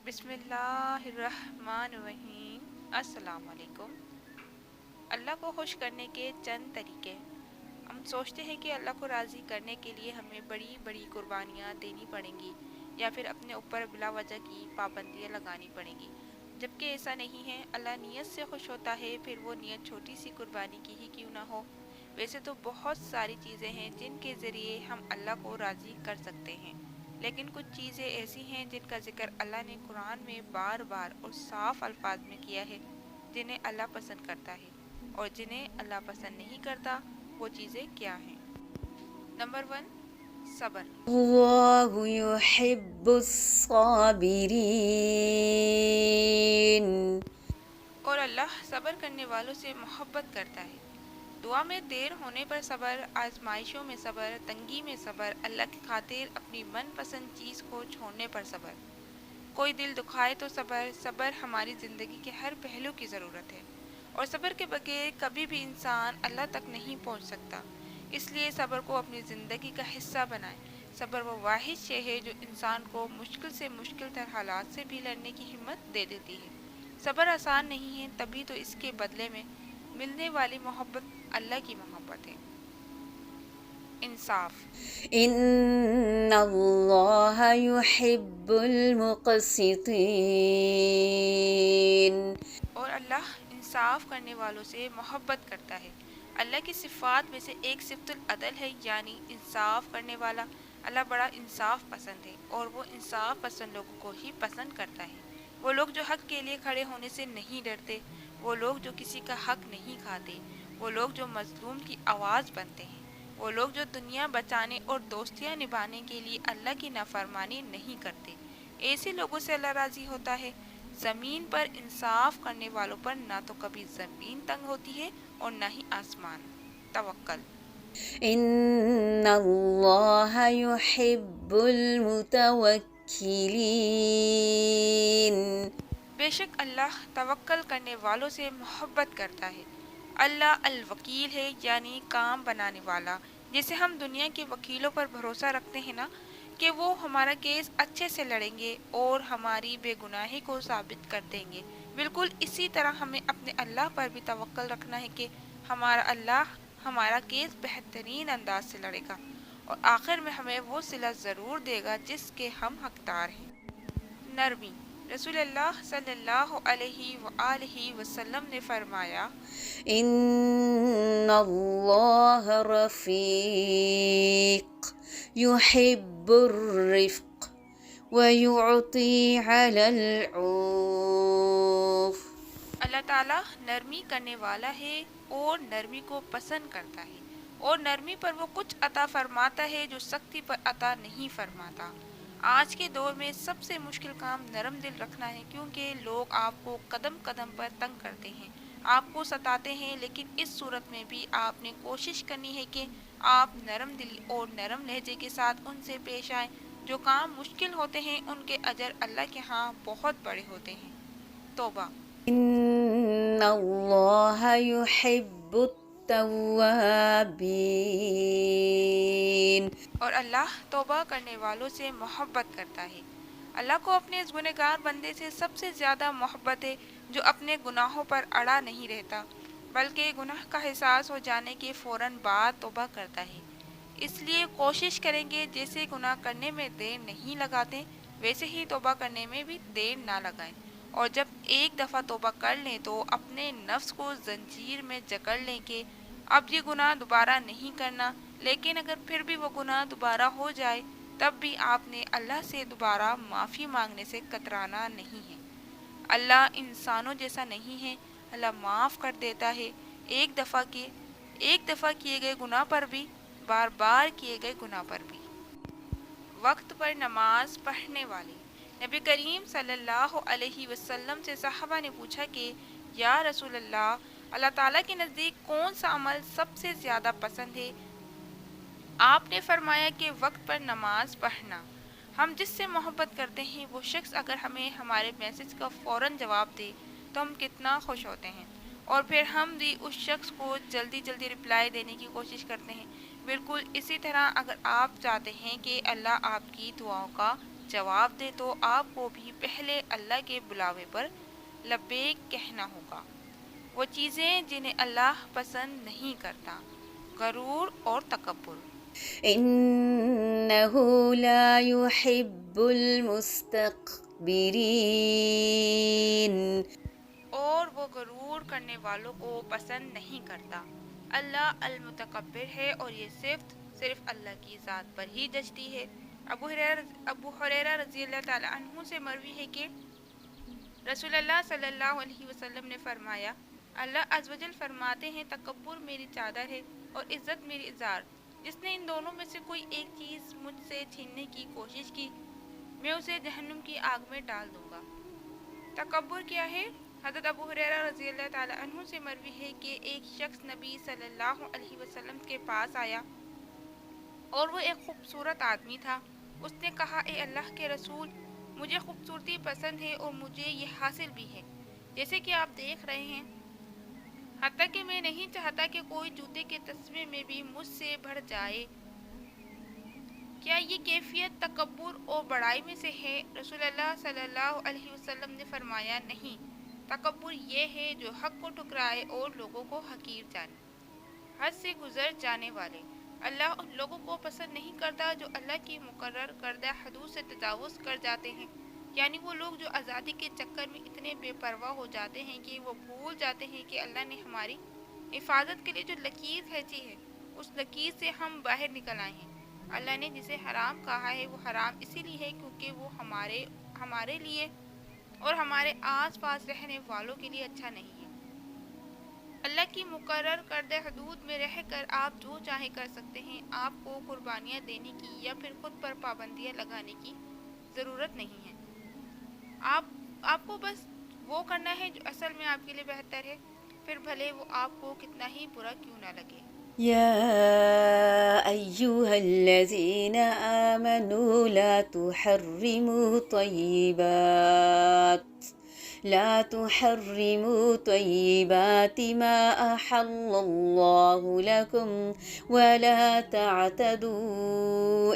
بسم اللہ الرحمن الرحیم۔ السلام علیکم۔ اللہ کو خوش کرنے کے چند طریقے۔ ہم سوچتے ہیں کہ اللہ کو راضی کرنے کے لیے ہمیں بڑی بڑی قربانیاں دینی پڑیں گی یا پھر اپنے اوپر بلا وجہ کی پابندیاں لگانی پڑیں گی، جبکہ ایسا نہیں ہے۔ اللہ نیت سے خوش ہوتا ہے، پھر وہ نیت چھوٹی سی قربانی کی ہی کیوں نہ ہو۔ ویسے تو بہت ساری چیزیں ہیں جن کے ذریعے ہم اللہ کو راضی کر سکتے ہیں، لیکن کچھ چیزیں ایسی ہیں جن کا ذکر اللہ نے قرآن میں بار بار اور صاف الفاظ میں کیا ہے، جنہیں اللہ پسند کرتا ہے، اور جنہیں اللہ پسند نہیں کرتا وہ چیزیں کیا ہیں۔ نمبر 1، صبر۔ اللہ يحب الصابرین۔ اور اللہ صبر کرنے والوں سے محبت کرتا ہے۔ دعا میں دیر ہونے پر صبر، آزمائشوں میں صبر، تنگی میں صبر، اللہ کی خاطر اپنی من پسند چیز کو چھوڑنے پر صبر، کوئی دل دکھائے تو صبر۔ صبر ہماری زندگی کے ہر پہلو کی ضرورت ہے، اور صبر کے بغیر کبھی بھی انسان اللہ تک نہیں پہنچ سکتا۔ اس لیے صبر کو اپنی زندگی کا حصہ بنائیں۔ صبر وہ واحد شے ہے جو انسان کو مشکل سے مشکل تر حالات سے بھی لڑنے کی ہمت دے دیتی ہے۔ صبر آسان نہیں ہے، تبھی تو اس کے بدلے میں ملنے والی محبت اللہ کی محبت ہے۔ انصاف۔ ان اللہ يحب المقسطین۔ اور اللہ انصاف کرنے والوں سے محبت کرتا ہے۔ اللہ کی صفات میں سے ایک صفت العدل ہے، یعنی انصاف کرنے والا۔ اللہ بڑا انصاف پسند ہے، اور وہ انصاف پسند لوگوں کو ہی پسند کرتا ہے۔ وہ لوگ جو حق کے لیے کھڑے ہونے سے نہیں ڈرتے، وہ لوگ جو کسی کا حق نہیں کھاتے، وہ لوگ جو مظلوم کی آواز بنتے ہیں، وہ لوگ جو دنیا بچانے اور دوستیاں نبھانے کے لیے اللہ کی نافرمانی نہیں کرتے، ایسے لوگوں سے اللہ راضی ہوتا ہے۔ زمین پر انصاف کرنے والوں پر نہ تو کبھی زمین تنگ ہوتی ہے اور نہ ہی آسمان۔ توکل۔ ان اللہ يحب المتوکلین۔ بے شک اللہ توکل کرنے والوں سے محبت کرتا ہے۔ اللہ الوکیل ہے، یعنی کام بنانے والا، جیسے ہم دنیا کے وکیلوں پر بھروسہ رکھتے ہیں نا کہ وہ ہمارا کیس اچھے سے لڑیں گے اور ہماری بے گناہی کو ثابت کر دیں گے، بالکل اسی طرح ہمیں اپنے اللہ پر بھی توکل رکھنا ہے کہ ہمارا اللہ ہمارا کیس بہترین انداز سے لڑے گا، اور آخر میں ہمیں وہ صلہ ضرور دے گا جس کے ہم حقدار ہیں۔ نرمی۔ رسول اللہ صلی اللہ علیہ وآلہ وسلم نے فرمایا، ان اللہ رفیق يحب الرفق ويعطي على العنف۔ اللہ تعالیٰ نرمی کرنے والا ہے اور نرمی کو پسند کرتا ہے، اور نرمی پر وہ کچھ عطا فرماتا ہے جو سختی پر عطا نہیں فرماتا۔ آج کے دور میں سب سے مشکل کام نرم دل رکھنا ہے، کیونکہ لوگ آپ کو قدم قدم پر تنگ کرتے ہیں، آپ کو ستاتے ہیں، لیکن اس صورت میں بھی آپ نے کوشش کرنی ہے کہ آپ نرم دلی اور نرم لہجے کے ساتھ ان سے پیش آئیں۔ جو کام مشکل ہوتے ہیں ان کے اجر اللہ کے ہاں بہت بڑے ہوتے ہیں۔ توبہ۔ ان اللہ يحب التوابین۔ اور اللہ توبہ کرنے والوں سے محبت کرتا ہے۔ اللہ کو اپنے اس گنہگار بندے سے سب سے زیادہ محبت ہے جو اپنے گناہوں پر اڑا نہیں رہتا، بلکہ گناہ کا احساس ہو جانے کے فوراً بعد توبہ کرتا ہے۔ اس لیے کوشش کریں گے جیسے گناہ کرنے میں دیر نہیں لگاتے، ویسے ہی توبہ کرنے میں بھی دیر نہ لگائیں، اور جب ایک دفعہ توبہ کر لیں تو اپنے نفس کو زنجیر میں جکڑ لیں کہ اب یہ گناہ دوبارہ نہیں کرنا۔ لیکن اگر پھر بھی وہ گناہ دوبارہ ہو جائے تب بھی آپ نے اللہ سے دوبارہ معافی مانگنے سے کترانا نہیں ہے۔ اللہ انسانوں جیسا نہیں ہے، اللہ معاف کر دیتا ہے، ایک دفعہ کیے گئے گناہ پر بھی، بار بار کیے گئے گناہ پر بھی۔ وقت پر نماز پڑھنے والے۔ نبی کریم صلی اللہ علیہ وسلم سے صحابہ نے پوچھا کہ یا رسول اللہ تعالیٰ کے نزدیک کون سا عمل سب سے زیادہ پسند ہے؟ آپ نے فرمایا کہ وقت پر نماز پڑھنا۔ ہم جس سے محبت کرتے ہیں وہ شخص اگر ہمیں ہمارے میسج کا فوراً جواب دے تو ہم کتنا خوش ہوتے ہیں، اور پھر ہم بھی اس شخص کو جلدی جلدی رپلائی دینے کی کوشش کرتے ہیں۔ بالکل اسی طرح اگر آپ چاہتے ہیں کہ اللہ آپ کی دعاؤں کا جواب دے تو آپ کو بھی پہلے اللہ کے بلاوے پر لبیک کہنا ہوگا۔ وہ چیزیں جنہیں اللہ پسند نہیں کرتا، غرور اور تکبر۔ إنه لا يحب المستكبرين اور وہ غرور کرنے والوں کو پسند نہیں کرتا۔ اللہ المتکبر ہے اور یہ صرف اللہ کی ذات پر ہی جچتی ہے۔ ابو ہریرہ رضی اللہ تعالی عنہ سے مروی ہے کہ رسول اللہ صلی اللہ علیہ وسلم نے فرمایا، اللہ عز و جل فرماتے ہیں، تکبر میری چادر ہے اور عزت میری ازار۔ جس نے ان دونوں میں سے کوئی ایک چیز مجھ سے چھیننے کی کوشش کی، میں اسے جہنم کی آگ میں ڈال دوں گا۔ تکبر کیا ہے؟ حضرت ابو ہریرہ رضی اللہ تعالی عنہ سے مروی ہے کہ ایک شخص نبی صلی اللہ علیہ وسلم کے پاس آیا اور وہ ایک خوبصورت آدمی تھا۔ اس نے کہا، اے اللہ کے رسول، مجھے خوبصورتی پسند ہے اور مجھے یہ حاصل بھی ہے، جیسے کہ آپ دیکھ رہے ہیں، حتیٰ کہ میں نہیں چاہتا کہ کوئی جوتے کے تسمے میں بھی مجھ سے بڑھ جائے۔ کیا یہ کیفیت تکبر اور بڑائی میں سے ہے؟ رسول اللہ صلی اللہ علیہ وسلم نے فرمایا، نہیں، تکبر یہ ہے جو حق کو ٹھکرائے اور لوگوں کو حقیر جانے، حد سے گزر جانے والے۔ اللہ ان لوگوں کو پسند نہیں کرتا جو اللہ کی مقرر کردہ حدود سے تجاوز کر جاتے ہیں، یعنی وہ لوگ جو آزادی کے چکر میں اتنے بے پرواہ ہو جاتے ہیں کہ وہ بھول جاتے ہیں کہ اللہ نے ہماری حفاظت کے لیے جو لکیر کھینچی ہے، اس لکیر سے ہم باہر نکل آئے ہیں۔ اللہ نے جسے حرام کہا ہے وہ حرام اسی لیے ہے کیونکہ وہ ہمارے لیے اور ہمارے آس پاس رہنے والوں کے لیے اچھا نہیں ہے۔ اللہ کی مقرر کردہ حدود میں رہ کر آپ جو چاہے کر سکتے ہیں۔ آپ کو قربانیاں دینے کی یا پھر خود پر پابندیاں لگانے کی ضرورت نہیں ہے۔ آپ کو بس وہ کرنا ہے جو اصل میں آپ کے لیے بہتر ہے، پھر بھلے وہ آپ کو کتنا ہی برا کیوں نہ لگے۔ يا أيها الذين آمنوا لا تحرموا طيبات ما أحل الله لكم ولا تعتدوا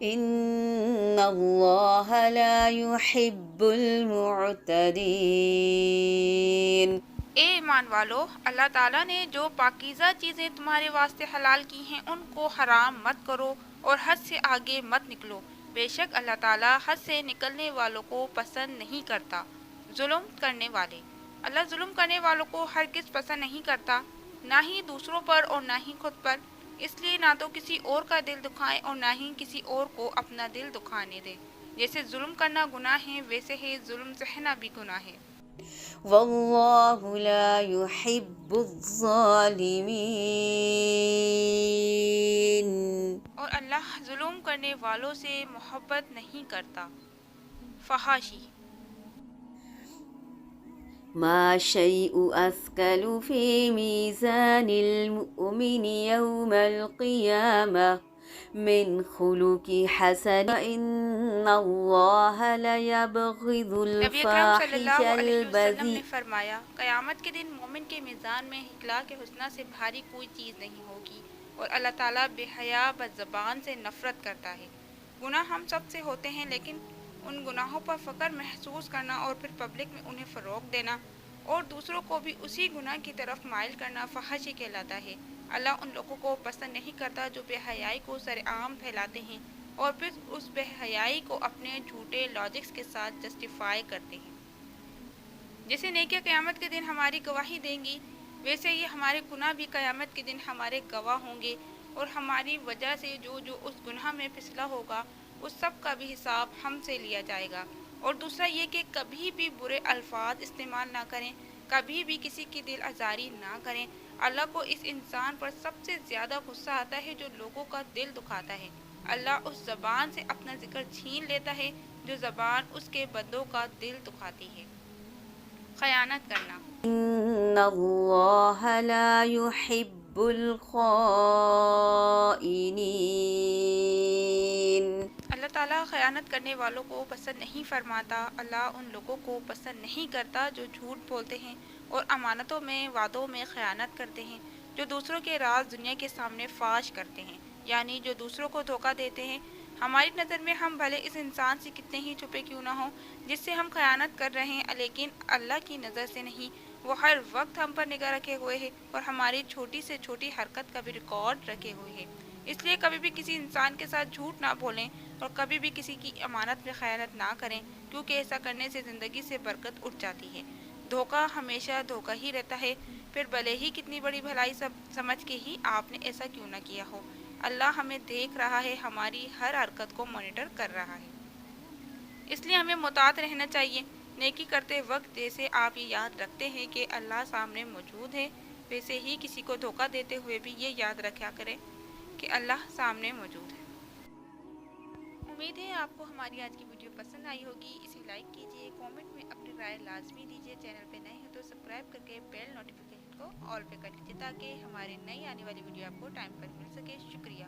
إن الله لا يحب المعتدين۔ اے ایمان والو، اللہ تعالیٰ نے جو پاکیزہ چیزیں تمہارے واسطے حلال کی ہیں ان کو حرام مت کرو اور حد سے آگے مت نکلو۔ بے شک اللہ تعالیٰ حد سے نکلنے والوں کو پسند نہیں کرتا۔ ظلم کرنے والے، اللہ ظلم کرنے والوں کو ہرگز پسند نہیں کرتا، نہ ہی دوسروں پر اور نہ ہی خود پر۔ اس لیے نہ تو کسی اور کا دل دکھائے اور نہ ہی کسی اور کو اپنا دل دکھانے دے۔ جیسے ظلم کرنا گناہ ہے، ویسے ہی ظلم سہنا بھی گناہ ہے۔ واللہ لا يحب الظالمین۔ اور اللہ ظلم کرنے والوں سے محبت نہیں کرتا۔ فحاشی، ما شيء أثقل في ميزان المؤمن يوم القيامة من خلق حسن إن الله ليبغض نبی اکرم صلی الفاحش اللہ علیہ وسلم نے البذيء۔ فرمایا، قیامت کے دن مومن کے میزان میں اخلاق حسنہ سے بھاری کوئی چیز نہیں ہوگی، اور اللہ تعالیٰ بے حیا بد زبان سے نفرت کرتا ہے۔ گناہ ہم سب سے ہوتے ہیں، لیکن ان گناہوں پر فخر محسوس کرنا اور پھر پبلک میں انہیں فروغ دینا اور دوسروں کو بھی اسی گناہ کی طرف مائل کرنا فحاشی کہلاتا ہے۔ اللہ ان لوگوں کو پسند نہیں کرتا جو بے حیائی کو سر عام پھیلاتے ہیں اور پھر اس بے حیائی کو اپنے جھوٹے لاجکس کے ساتھ جسٹیفائی کرتے ہیں۔ جیسے نیکیاں قیامت کے دن ہماری گواہی دیں گی، ویسے ہی ہمارے گناہ بھی قیامت کے دن ہمارے گواہ ہوں گے، اور ہماری وجہ سے جو اس گناہ میں پھسلا ہوگا اس سب کا بھی حساب ہم سے لیا جائے گا۔ اور دوسرا یہ کہ کبھی بھی برے الفاظ استعمال نہ کریں، کبھی بھی کسی کی دل آزاری نہ کریں۔ اللہ کو اس انسان پر سب سے زیادہ غصہ آتا ہے جو لوگوں کا دل دکھاتا ہے۔ اللہ اس زبان سے اپنا ذکر چھین لیتا ہے جو زبان اس کے بندوں کا دل دکھاتی ہے۔ خیانت کرنا، إن الله لا يحب الخائنين۔ اللہ تعالیٰ خیانت کرنے والوں کو پسند نہیں فرماتا۔ اللہ ان لوگوں کو پسند نہیں کرتا جو جھوٹ بولتے ہیں اور امانتوں میں وعدوں میں خیانت کرتے ہیں، جو دوسروں کے راز دنیا کے سامنے فاش کرتے ہیں۔ یعنی جو دوسروں کو دھوکہ دیتے ہیں، ہماری نظر میں ہم بھلے اس انسان سے کتنے ہی چھپے کیوں نہ ہوں جس سے ہم خیانت کر رہے ہیں، لیکن اللہ کی نظر سے نہیں، وہ ہر وقت ہم پر نگاہ رکھے ہوئے ہے اور ہماری چھوٹی سے چھوٹی حرکت کا بھی ریکارڈ رکھے ہوئے ہے۔ اس لیے کبھی بھی کسی انسان کے ساتھ جھوٹ نہ بولیں اور کبھی بھی کسی کی امانت میں خیانت نہ کریں، کیونکہ ایسا کرنے سے زندگی سے برکت اٹھ جاتی ہے۔ دھوکہ ہمیشہ دھوکہ ہی رہتا ہے، پھر بھلے ہی کتنی بڑی بھلائی سمجھ کے ہی آپ نے ایسا کیوں نہ کیا ہو۔ اللہ ہمیں دیکھ رہا ہے، ہماری ہر حرکت کو مانیٹر کر رہا ہے۔ اس لیے ہمیں محتاط رہنا چاہیے۔ نیکی کرتے وقت جیسے آپ یہ یاد رکھتے ہیں کہ اللہ سامنے موجود ہے، ویسے ہی کسی کو دھوکہ دیتے ہوئے بھی یہ یاد رکھا کریں کہ اللہ سامنے موجود ہے۔ امید ہے آپ کو ہماری آج کی ویڈیو پسند آئی ہوگی۔ اسے لائک کیجیے، کامنٹ میں اپنی رائے لازمی دیجیے، چینل پہ نئے ہیں تو سبسکرائب کر کے بیل نوٹیفیکیشن کو آل پہ کر لیجیے تاکہ ہماری نئی آنے والی ویڈیو آپ کو ٹائم پر مل سکے۔ شکریہ۔